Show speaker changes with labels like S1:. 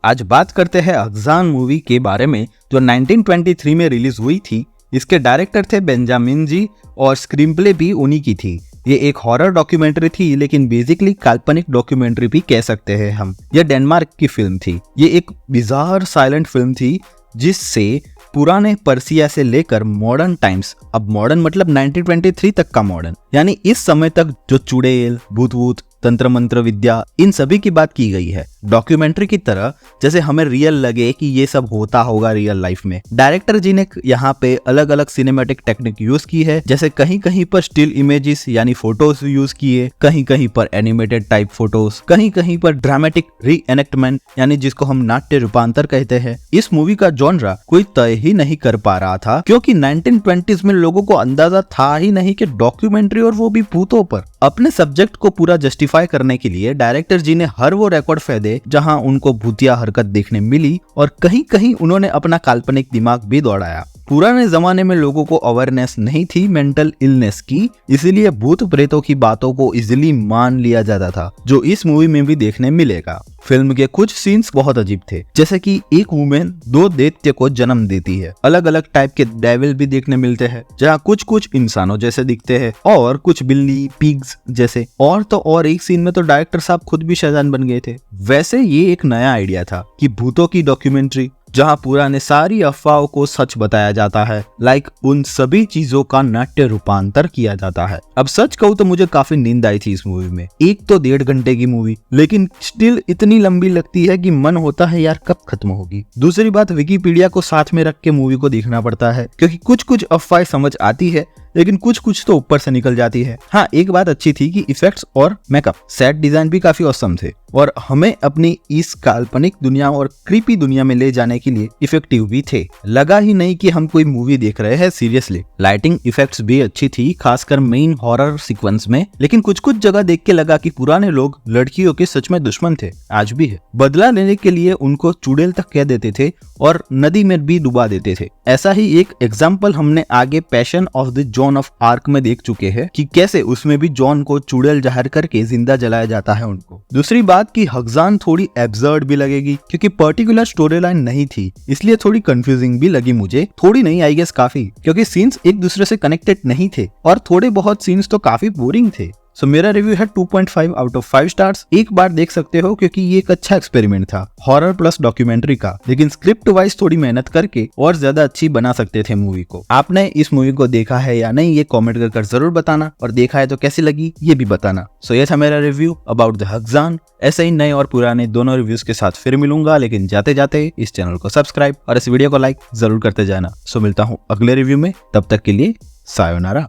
S1: आज बात करते हैं अगजान मूवी के बारे में जो 1923 में रिलीज हुई थी। इसके डायरेक्टर थे बेंजामिन जी और स्क्रीन प्ले भी उन्हीं की थी। ये एक हॉरर डॉक्यूमेंट्री थी, लेकिन बेसिकली काल्पनिक डॉक्यूमेंट्री भी कह सकते हैं हम। यह डेनमार्क की फिल्म थी। ये एक बिजार साइलेंट फिल्म थी जिससे पुराने पर्सिया से लेकर मॉडर्न टाइम्स, अब मॉडर्न मतलब 1923 तक का मॉडर्न, यानी इस समय तक जो चुड़ैल, भूत वूत, तंत्र मंत्र विद्या, इन सभी की बात की गई है डॉक्यूमेंट्री की तरह, जैसे हमें रियल लगे कि ये सब होता होगा रियल लाइफ में। डायरेक्टर जी ने यहाँ पे अलग अलग सिनेमैटिक टेक्निक यूज की है, जैसे कहीं कहीं पर स्टिल इमेजेस यानी फोटोज यूज किए, कहीं कहीं पर एनिमेटेड टाइप फोटोज, कहीं कहीं पर ड्रामेटिक रीएनेक्टमेंट यानी जिसको हम नाट्य रूपांतर कहते हैं। इस मूवी का जॉनरा कोई तय ही नहीं कर पा रहा था, क्योंकि 1920s में लोगों को अंदाजा था ही नहीं कि डॉक्यूमेंट्री और वो भी भूतों पर। अपने सब्जेक्ट को पूरा जस्टिफाई करने के लिए डायरेक्टर जी ने हर वो रिकॉर्ड फेंदे जहां उनको भूतिया हरकत देखने मिली, और कहीं कहीं उन्होंने अपना काल्पनिक दिमाग भी दौड़ाया। पुराने जमाने में लोगों को अवेयरनेस नहीं थी मेंटल इलनेस की, इसीलिए भूत प्रेतों की बातों को इजीली मान लिया जाता था, जो इस मूवी में भी देखने मिलेगा। फिल्म के कुछ सीन्स बहुत अजीब थे, जैसे कि एक वुमेन 2 दैत्य को जन्म देती है। अलग अलग टाइप के डेविल भी देखने मिलते हैं, जहाँ कुछ कुछ इंसानों जैसे दिखते हैं और कुछ बिल्ली, पिग्स जैसे। और एक सीन में तो डायरेक्टर साहब खुद भी शैतान बन गए थे। वैसे ये एक नया आइडिया था कि भूतों की डॉक्यूमेंट्री जहां पुराने सारी अफवाहों को सच बताया जाता है, लाइक उन सभी चीजों का नाट्य रूपांतर किया जाता है। अब सच कहूँ तो मुझे काफी नींद आई थी इस मूवी में। एक तो 1.5 घंटे की मूवी, लेकिन स्टिल इतनी लंबी लगती है कि मन होता है यार कब खत्म होगी। दूसरी बात, विकिपीडिया को साथ में रख के मूवी को देखना पड़ता है, क्योंकि कुछ कुछ अफवाहें समझ आती है लेकिन कुछ कुछ तो ऊपर से निकल जाती है। हाँ, एक बात अच्छी थी कि इफेक्ट्स और मेकअप, सेट डिजाइन भी काफी ऑसम थे और हमें अपनी इस काल्पनिक दुनिया और क्रीपी दुनिया में ले जाने के लिए इफेक्टिव भी थे। लगा ही नहीं कि हम कोई मूवी देख रहे हैं सीरियसली। लाइटिंग इफेक्ट्स भी अच्छी थी, खासकर मेन हॉरर सीक्वेंस में, लेकिन कुछ कुछ जगह देख के लगा कि पुराने लोग लड़कियों के सच में दुश्मन थे, आज भी है। बदला लेने के लिए उनको चुड़ैल तक कह देते थे और नदी में भी डुबा देते थे। ऐसा ही एक एग्जाम्पल हमने आगे passion of the John of arc में देख चुके हैं कि कैसे उसमें भी जॉन को चुड़ैल जाहिर करके जिंदा जलाया जाता है उनको। दूसरी बात कि हगजान थोड़ी एब्सर्ड भी लगेगी, क्योंकि पर्टिकुलर स्टोरी लाइन नहीं थी, इसलिए थोड़ी कंफ्यूजिंग भी लगी मुझे। थोड़ी नहीं, आई गेस काफी, क्योंकि सीन्स एक दूसरे से कनेक्टेड नहीं थे और थोड़े बहुत सीन्स तो काफी बोरिंग थे। सो मेरा रिव्यू है 2.5 आउट ऑफ 5 स्टार्स। एक बार देख सकते हो क्योंकि ये एक अच्छा एक्सपेरिमेंट था हॉरर प्लस डॉक्यूमेंट्री का, लेकिन स्क्रिप्ट वाइज थोड़ी मेहनत करके और ज्यादा अच्छी बना सकते थे मूवी को। आपने इस मूवी को देखा है या नहीं, ये कमेंट कर जरूर बताना, और देखा है तो कैसी लगी ये भी बताना। सो ये था मेरा रिव्यू अबाउट द हगजान। ऐसे ही नए और पुराने दोनों रिव्यूज के साथ फिर मिलूंगा, लेकिन जाते जाते इस चैनल को सब्सक्राइब और इस वीडियो को लाइक जरूर करते जाना। सो मिलता हूँ अगले रिव्यू में, तब तक के लिए सायोनारा।